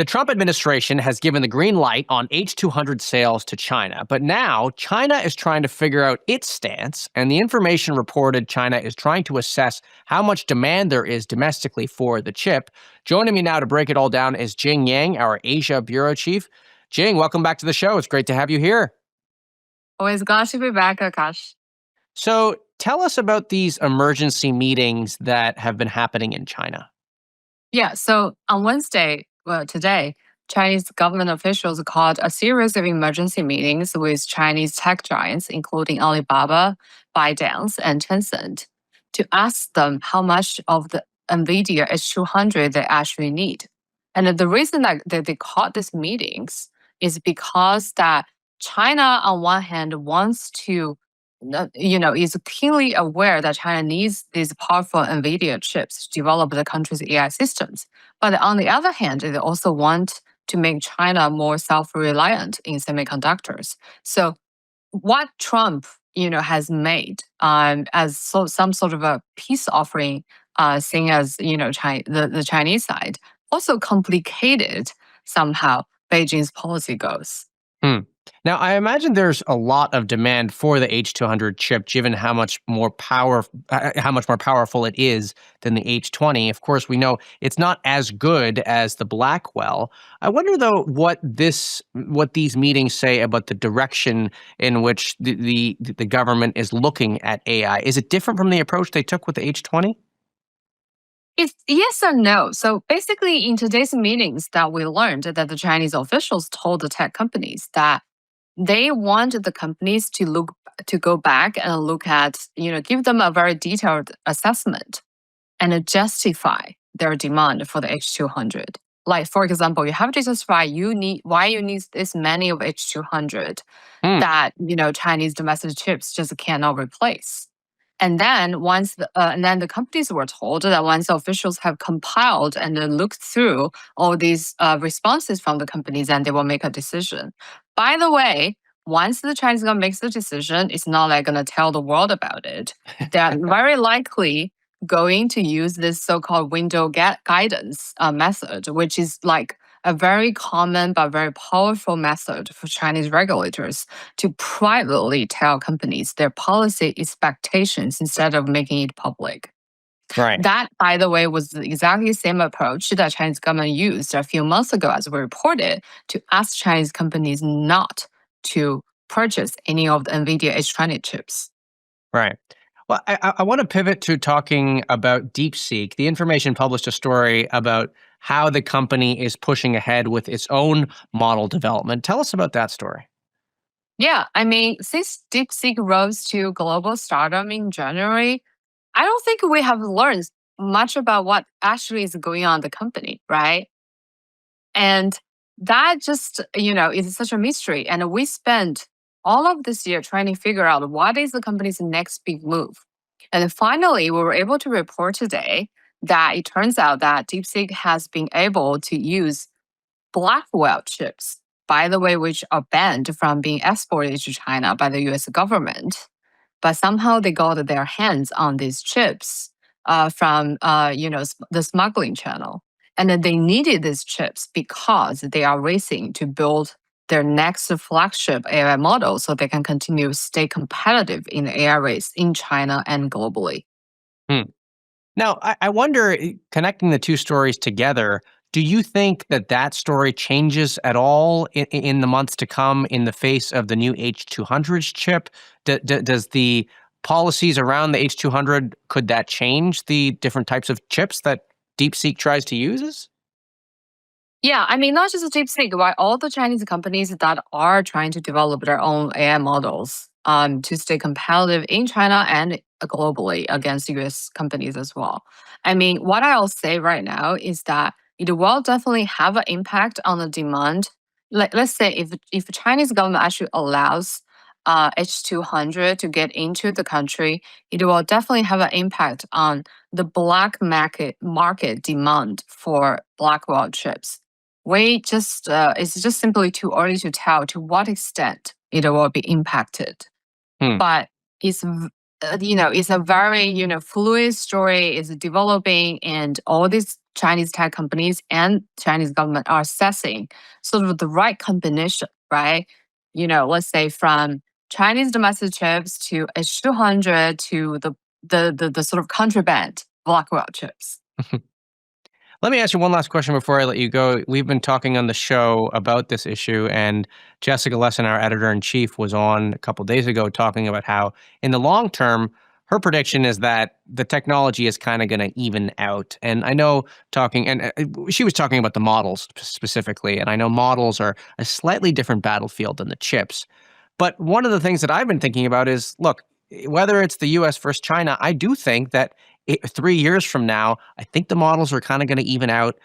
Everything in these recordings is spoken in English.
The Trump administration has given the green light on H200 sales to China, but now China is trying to figure out its stance, and the information reported China is trying to assess how much demand there is domestically for the chip. Joining me now to break it all down is Jing Yang, our Asia bureau chief. Jing, welcome back to the show. It's great to have you here. Always glad to be back, Akash. So tell us about these emergency meetings that have been happening in China. Yeah, so on Wednesday, today, Chinese government officials called a series of emergency meetings with Chinese tech giants, including Alibaba, ByteDance, and Tencent, to ask them how much of the Nvidia H200 they actually need. And the reason that they called these meetings is because that China, on one hand, wants to is keenly aware that China needs these powerful NVIDIA chips to develop the country's AI systems. But on the other hand, they also want to make China more self-reliant in semiconductors. So what Trump, has made as some sort of a peace offering, seeing as the Chinese side, also complicated somehow Beijing's policy goals. Now, I imagine there's a lot of demand for the H200 chip, given how much more powerful it is than the H20. Of course, we know it's not as good as the Blackwell. I wonder, though, what these meetings say about the direction in which the government is looking at AI. Is it different from the approach they took with the H20? It's yes and no. So basically, in today's meetings, that we learned that the Chinese officials told the tech companies that they want the companies to go back and look at, give them a very detailed assessment and justify their demand for the H200. Like, for example, you have to justify why you need this many of H200 that Chinese domestic chips just cannot replace. And then the companies were told that once the officials have compiled and then looked through all these responses from the companies, then they will make a decision. By the way, once the Chinese government makes the decision, it's not like going to tell the world about it. They're very likely going to use this so-called window guidance method, which is like a very common but very powerful method for Chinese regulators to privately tell companies their policy expectations instead of making it public. Right. That, by the way, was the exactly same approach that Chinese government used a few months ago, as we reported, to ask Chinese companies not to purchase any of the NVIDIA H200 chips. Right. Well, I want to pivot to talking about DeepSeek. The information published a story about how the company is pushing ahead with its own model development. Tell us about that story. Yeah, I mean, since DeepSeek rose to global stardom in January, I don't think we have learned much about what actually is going on in the company, right? And that just, is such a mystery. And we spent all of this year trying to figure out what is the company's next big move. And finally, we were able to report today that it turns out that DeepSeek has been able to use Blackwell chips, by the way, which are banned from being exported to China by the US government. But somehow they got their hands on these chips from the smuggling channel. And then they needed these chips because they are racing to build their next flagship AI model so they can continue to stay competitive in the AI race in China and globally. Now, I wonder, connecting the two stories together, do you think that story changes at all in the months to come in the face of the new H200 chip? Does the policies around the H200, could that change the different types of chips that DeepSeek tries to use? Yeah, I mean, not just DeepSeek, but all the Chinese companies that are trying to develop their own AI models to stay competitive in China and globally against US companies as well. I mean, what I'll say right now is that it will definitely have an impact on the demand. Like, let's say if the Chinese government actually allows H200 to get into the country, it will definitely have an impact on the black market demand for Blackwell chips. It's just simply too early to tell to what extent it will be impacted. But it's it's a very fluid story. It's developing, and all these Chinese tech companies and Chinese government are assessing sort of the right combination, right? Let's say from Chinese domestic chips to H200 to the sort of contraband Blackwell chips. Let me ask you one last question before I let you go. We've been talking on the show about this issue, and Jessica Lesson, our editor in chief, was on a couple days ago talking about how, in the long term, her prediction is that the technology is kind of going to even out. And I know she was talking about the models specifically, and I know models are a slightly different battlefield than the chips. But one of the things that I've been thinking about is, look, whether it's the US versus China, I do think that 3 years from now, I think the models are kind of going to even out.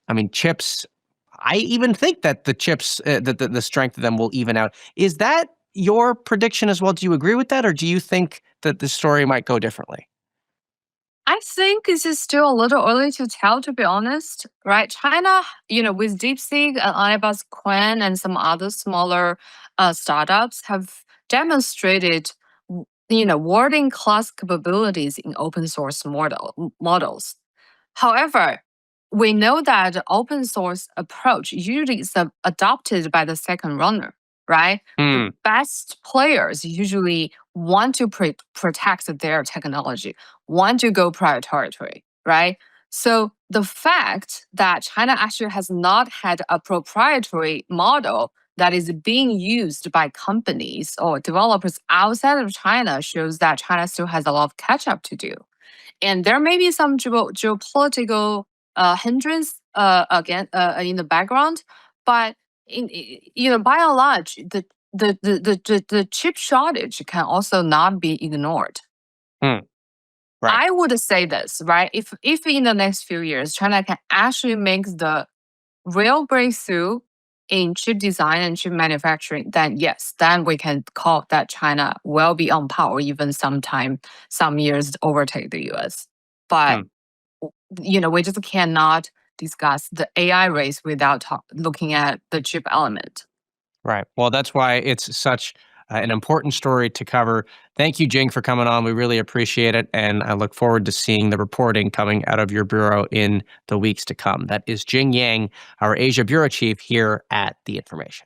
I mean, chips, I even think that the chips, the strength of them will even out. Is that your prediction as well? Do you agree with that? Or do you think that the story might go differently? I think this is still a little early to tell, to be honest, right? China, with DeepSeek and Alibaba's Quinn and some other smaller startups have demonstrated, world-class capabilities in open source models. However, we know that the open source approach usually is adopted by the second runner, right? The Hmm. best players usually want to protect their technology, want to go proprietary, right? So the fact that China actually has not had a proprietary model that is being used by companies or developers outside of China shows that China still has a lot of catch up to do. And there may be some geopolitical hindrance again in the background, but by and large, the chip shortage can also not be ignored. Hmm. Right. I would say this, right? If in the next few years China can actually make the real breakthrough in chip design and chip manufacturing, then yes, then we can call that China will be on par, or even some years overtake the US. But Hmm. we just cannot discuss the AI race without looking at the chip element. Right. Well, that's why it's such an important story to cover. Thank you, Jing, for coming on. We really appreciate it. And I look forward to seeing the reporting coming out of your bureau in the weeks to come. That is Jing Yang, our Asia Bureau Chief here at The Information.